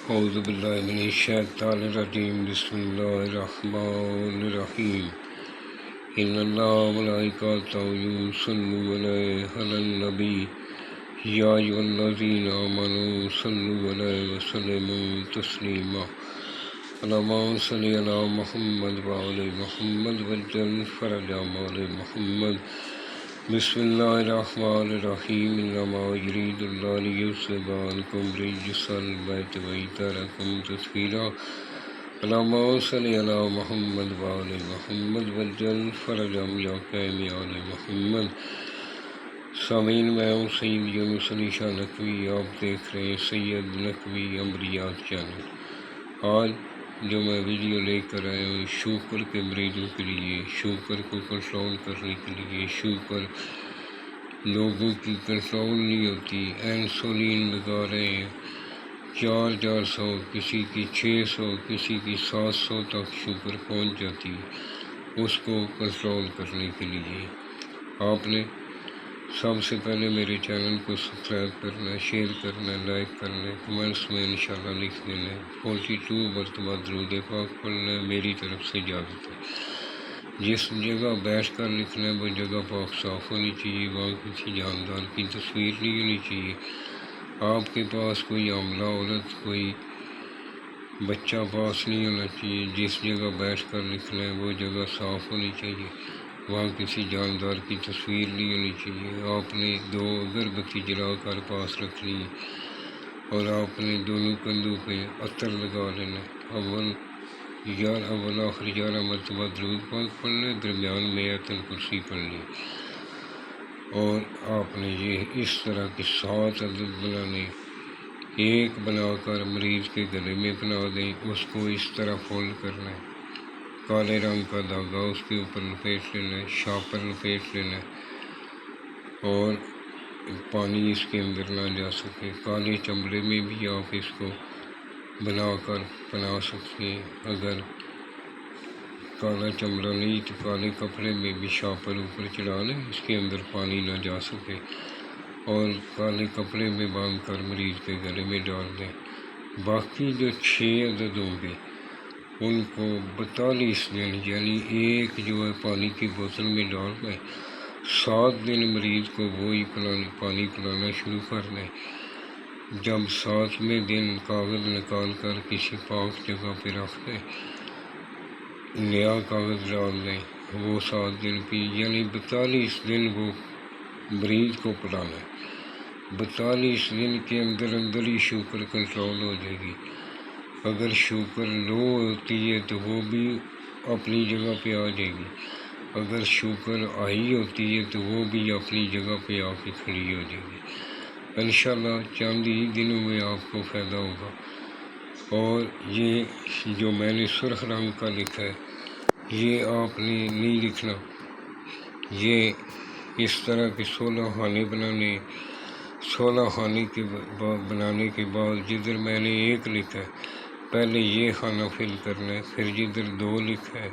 اعوذ باللہ من الشیطان الرجیم بسم اللہ الرحمن الرحیم ان اللہ ملائکتہ یصلون علی النبی یا ایھا الذین آمنوا صلوا علیہ وسلموا تسلیما اللہم صل علی محمد وعلی محمد وجل فرج آل محمد بسم اللہ الرحمن الرحیم انما یرید اللہ لیذھب عنکم رجس البیت ویطہرکم تطہیرا اللہم صل علی محمد وعلی محمد وجل فرج آل محمد۔ سامعین، میں ہوں سید یونس علی شاہ نقوی، آپ دیکھ رہے ہیں سید نقوی امریات چینل۔ آج جو میں ویڈیو لے کر آیا ہوں شوگر کے مریضوں کے لیے، شوگر کو کنٹرول کرنے کے لیے۔ شوگر لوگوں کی کنٹرول نہیں ہوتی، انسولین لگا رہے ہیں 400، کسی کی 600، کسی کی 700 تک شوگر پہنچ جاتی ہے۔ اس کو کنٹرول کرنے کے لیے آپ نے سب سے پہلے میرے چینل کو سبسکرائب کرنا ہے، شیئر کرنا ہے، لائک کرنا ہے، کمنٹس میں انشاءاللہ لکھ دینا ہے، 42 مرتبہ درود پاک پڑھنا ہے، میری طرف سے اجازت ہے۔ جس جگہ بیٹھ کر لکھنا ہے وہ جگہ پاک صاف ہونی چاہیے، وہاں کسی جاندار کی تصویر نہیں ہونی چاہیے۔ آپ کے پاس کوئی حاملہ عورت، کوئی بچہ پاس نہیں ہونا چاہیے۔ جس جگہ بیٹھ کر لکھنا ہے وہ جگہ صاف ہونی چاہیے، وہاں کسی جاندار کی تصویر نہیں ہونی چاہیے۔ آپ نے 2 اگربتی جلا کر پاس رکھنی ہے اور آپ نے دونوں کندھوں پہ عطر لگا لینا ہے۔ اول آخر 11 مرتبہ درود پاک پڑھنا ہے، درمیان میں آیت الکرسی پڑھنی ہے، اور آپ نے یہ اس طرح کے 7 عدد بنانے، ایک بنا کر مریض کے گلے میں بنا دیں، اس کو اس طرح فولڈ کرنا ہے، کالے رنگ کا دھاگا اس کے اوپر لپیٹ لینا ہے، شاپر لپیٹ لینا ہے، اور پانی اس کے اندر نہ جا سکے۔ کالے چمڑے میں بھی آپ اس کو بنا کر بنا سکتے ہیں، اگر کالا چمڑا نہیں تو کالے کپڑے میں بھی شاپر اوپر چڑھا لیں، اس کے اندر پانی نہ جا سکے، اور کالے کپڑے میں باندھ کر مریض کے گلے میں ڈال دیں۔ باقی جو 6 عدد ہوں گے ان کو 42 دن، یعنی ایک جو ہے پانی کی بوتل میں ڈال دیں، 7 دن مریض کو وہی پانی پلانا شروع کر دیں۔ جب 7ویں دن کاغذ نکال کر کسی پاک جگہ پہ رکھ دیں، نیا کاغذ ڈال دیں، وہ 7 دن پی، یعنی 42 دن وہ مریض کو پلانا ہے۔ 42 دن کے اندر ہی شوگر کنٹرول ہو جائے گی۔ اگر شوگر لو ہوتی ہے تو وہ بھی اپنی جگہ پہ آ جائے گی، اگر شوگر ہائی ہوتی ہے تو وہ بھی اپنی جگہ پہ آ کے کھڑی ہو جائے گی۔ انشاءاللہ چند ہی دنوں میں آپ کو فائدہ ہوگا۔ اور یہ جو میں نے سرخ رنگ کا لکھا ہے یہ آپ نے نہیں لکھنا، یہ اس طرح کے 16 خانے بنانے، 16 خانے کے بنانے کے بعد جدھر میں نے 1 لکھا ہے پہلے یہ خانہ فل کرنا ہے، پھر جدھر 2 لکھا ہے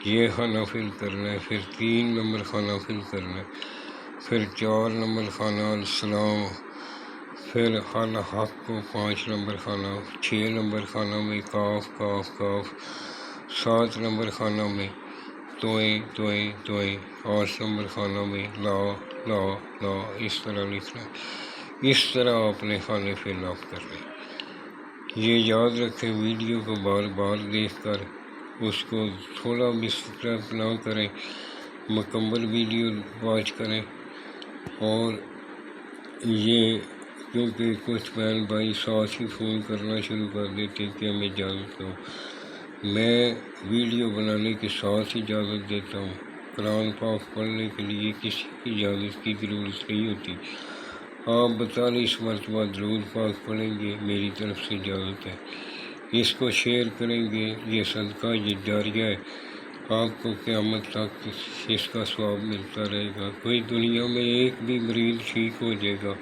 یہ خانہ فل کرنا ہے، پھر 3 نمبر خانہ فل کرنا ہے، پھر 4 نمبر خانہ السلام، پھر الحق کو 5 نمبر خانہ، 6 نمبر خانہ میں کاف کاف کاف، 7 نمبر خانہ میں توئیں توئیں توئیں، 8 نمبر خانہ میں لا لا لا، اس طرح لکھنا ہے۔ اس طرح آپ نے خانے فل اپ کرنے۔ یہ یاد رکھیں، ویڈیو کو بار بار دیکھ کر اس کو تھوڑا بھی سبسکرائب نہ کریں، مکمل ویڈیو واچ کریں۔ اور یہ کیونکہ کچھ بہن بھائی ساتھ ہی فون کرنا شروع کر دیتے کہ ہمیں اجازت دو، میں ویڈیو بنانے کے ساتھ اجازت دیتا ہوں، قرآن پاک پڑھنے کے لیے کسی کی اجازت کی ضرورت نہیں ہوتی۔ آپ 42 مرتبہ درود پاک پڑھیں گے، میری طرف سے اجازت ہے۔ اس کو شیئر کریں گے، یہ صدقہ یہ جاریہ ہے، آپ کو قیامت تک اس کا ثواب ملتا رہے گا۔ کوئی دنیا میں ایک بھی مریض ٹھیک ہو جائے گا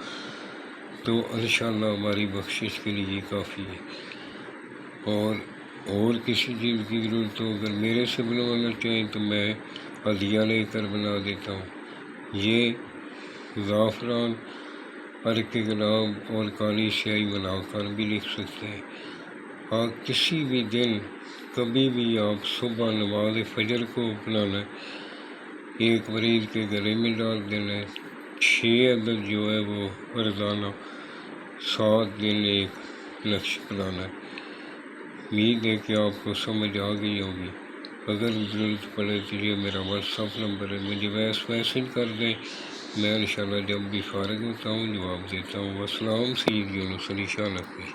تو انشاءاللہ ہماری بخشش کے لیے کافی ہے۔ اور کسی چیز کی ضرورت ہو اگر میرے سے بنوانا چاہیں تو میں عدیہ لے کر بنا دیتا ہوں۔ یہ زعفران حرف گلاب اور کالی سیاہی بنا کر بھی لکھ سکتے ہیں۔ آپ کسی بھی دن کبھی بھی آپ صبح نماز فجر کو اپنانا، ایک مریض کے گلے میں ڈال دینا، 6 عدد جو ہے وہ روزانہ 7 دن ایک نقش بنانا۔ امید ہے کہ آپ کو سمجھ آ گئی ہوگی۔ اگر ضرورت پڑے تو یہ میرا واٹس ایپ نمبر ہے، مجھے میسج کر دیں، میں انشاءاللہ جب بھی فارغ ہوتا ہوں جواب دیتا ہوں۔ والسلام، سید یونس علی شاہ نقوی۔